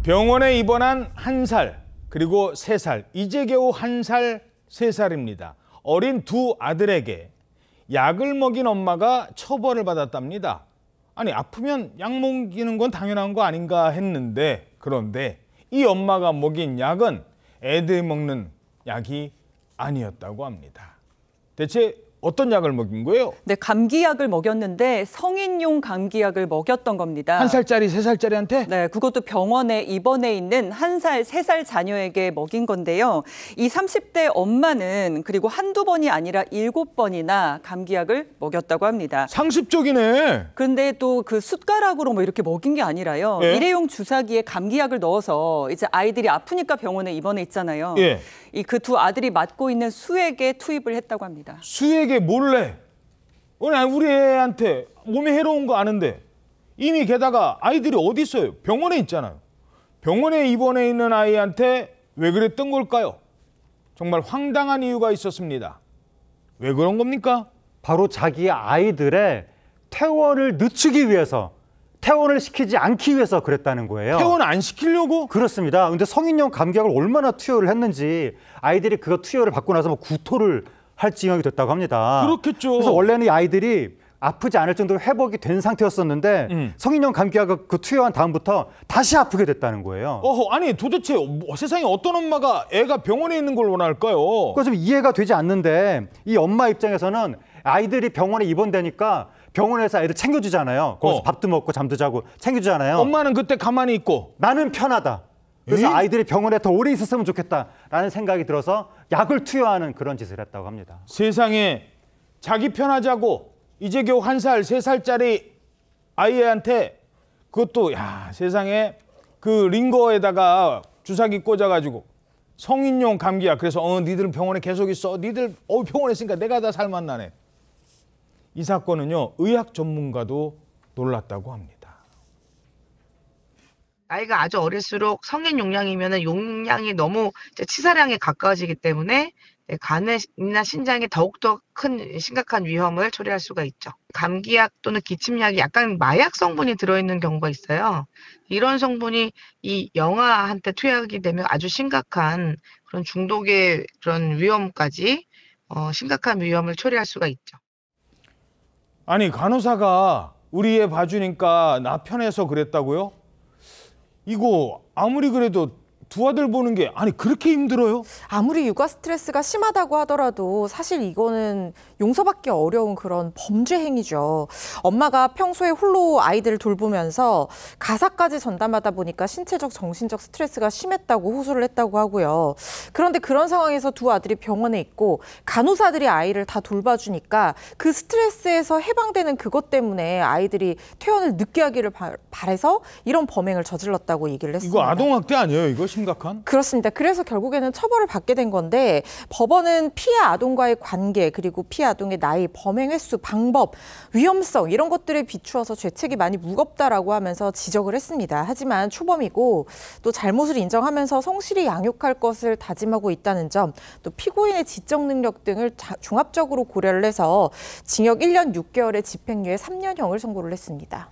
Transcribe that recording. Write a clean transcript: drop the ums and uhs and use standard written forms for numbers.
병원에 입원한 1살, 그리고 3살, 이제 겨우 1살, 3살입니다. 어린 두 아들에게 약을 먹인 엄마가 처벌을 받았답니다. 아니, 아프면 약 먹이는 건 당연한 거 아닌가 했는데, 그런데 이 엄마가 먹인 약은 애들 먹는 약이 아니었다고 합니다. 대체 어떤 약을 먹인 거예요? 네, 감기약을 먹였는데 성인용 감기약을 먹였던 겁니다. 1살짜리, 3살짜리한테? 네, 그것도 병원에 입원해 있는 1살, 3살 자녀에게 먹인 건데요. 이 30대 엄마는 그리고 한두 번이 아니라 7번이나 감기약을 먹였다고 합니다. 상습적이네. 그런데 또 그 숟가락으로 뭐 이렇게 먹인 게 아니라요. 예? 일회용 주사기에 감기약을 넣어서 이제 아이들이 아프니까 병원에 입원해 있잖아요. 예. 그 두 아들이 맡고 있는 수액에 투입을 했다고 합니다. 수액에 몰래? 우리 애한테 몸에 해로운 거 아는데 이미 게다가 아이들이 어디 있어요? 병원에 있잖아요. 병원에 입원해 있는 아이한테 왜 그랬던 걸까요? 정말 황당한 이유가 있었습니다. 왜 그런 겁니까? 바로 자기 아이들의 퇴원을 늦추기 위해서, 퇴원을 시키지 않기 위해서 그랬다는 거예요. 퇴원 안 시키려고? 그렇습니다. 근데 성인용 감기약을 얼마나 투여를 했는지 아이들이 그거 투여를 받고 나서 뭐 구토를 할 지경이 됐다고 합니다. 그렇겠죠. 그래서 원래는 이 아이들이 아프지 않을 정도로 회복이 된 상태였었는데 성인용 감기약을 그 투여한 다음부터 다시 아프게 됐다는 거예요. 아니 도대체 세상에 어떤 엄마가 애가 병원에 있는 걸 원할까요? 그거 좀 이해가 되지 않는데 이 엄마 입장에서는 아이들이 병원에 입원되니까 병원에서 애들 챙겨주잖아요. 거기서 밥도 먹고 잠도 자고 챙겨주잖아요. 엄마는 그때 가만히 있고. 나는 편하다. 그래서 에이? 아이들이 병원에 더 오래 있었으면 좋겠다라는 생각이 들어서 약을 투여하는 그런 짓을 했다고 합니다. 세상에 자기 편하자고 이제 겨우 1살, 3살짜리 아이한테 그것도 세상에 그 링거에다가 주사기 꽂아가지고 성인용 감기약. 그래서 니들은 병원에 계속 있어. 니들 병원에 있으니까 내가 다 살맛나네. 이 사건은요, 의학 전문가도 놀랐다고 합니다. 나이가 아주 어릴수록 성인 용량이면 용량이 너무 치사량에 가까워지기 때문에 간이나 신장에 더욱더 큰 심각한 위험을 초래할 수가 있죠. 감기약 또는 기침약이 약간 마약 성분이 들어있는 경우가 있어요. 이런 성분이 이 영아한테 투약이 되면 아주 심각한 그런 중독의 그런 위험까지 심각한 위험을 초래할 수가 있죠. 아니, 간호사가 우리 애 봐주니까 나 편해서 그랬다고요? 이거 아무리 그래도 두 아들 보는 게 그렇게 힘들어요? 아무리 육아 스트레스가 심하다고 하더라도 사실 이거는 용서받기 어려운 그런 범죄 행위죠. 엄마가 평소에 홀로 아이들을 돌보면서 가사까지 전담하다 보니까 신체적, 정신적 스트레스가 심했다고 호소를 했다고 하고요. 그런데 그런 상황에서 두 아들이 병원에 있고 간호사들이 아이를 다 돌봐주니까 그 스트레스에서 해방되는 그것 때문에 아이들이 퇴원을 늦게 하기를 바라서 이런 범행을 저질렀다고 얘기를 했습니다. 이거 아동학대 아니에요? 이거 심각한? 그렇습니다. 그래서 결국에는 처벌을 받게 된 건데 법원은 피해 아동과의 관계, 그리고 피해 아동의 나이, 범행 횟수, 방법, 위험성 이런 것들에 비추어서 죄책이 많이 무겁다라고 하면서 지적을 했습니다. 하지만 초범이고 또 잘못을 인정하면서 성실히 양육할 것을 다짐하고 있다는 점, 또 피고인의 지적 능력 등을 종합적으로 고려를 해서 징역 1년 6개월에 집행유예 3년형을 선고를 했습니다.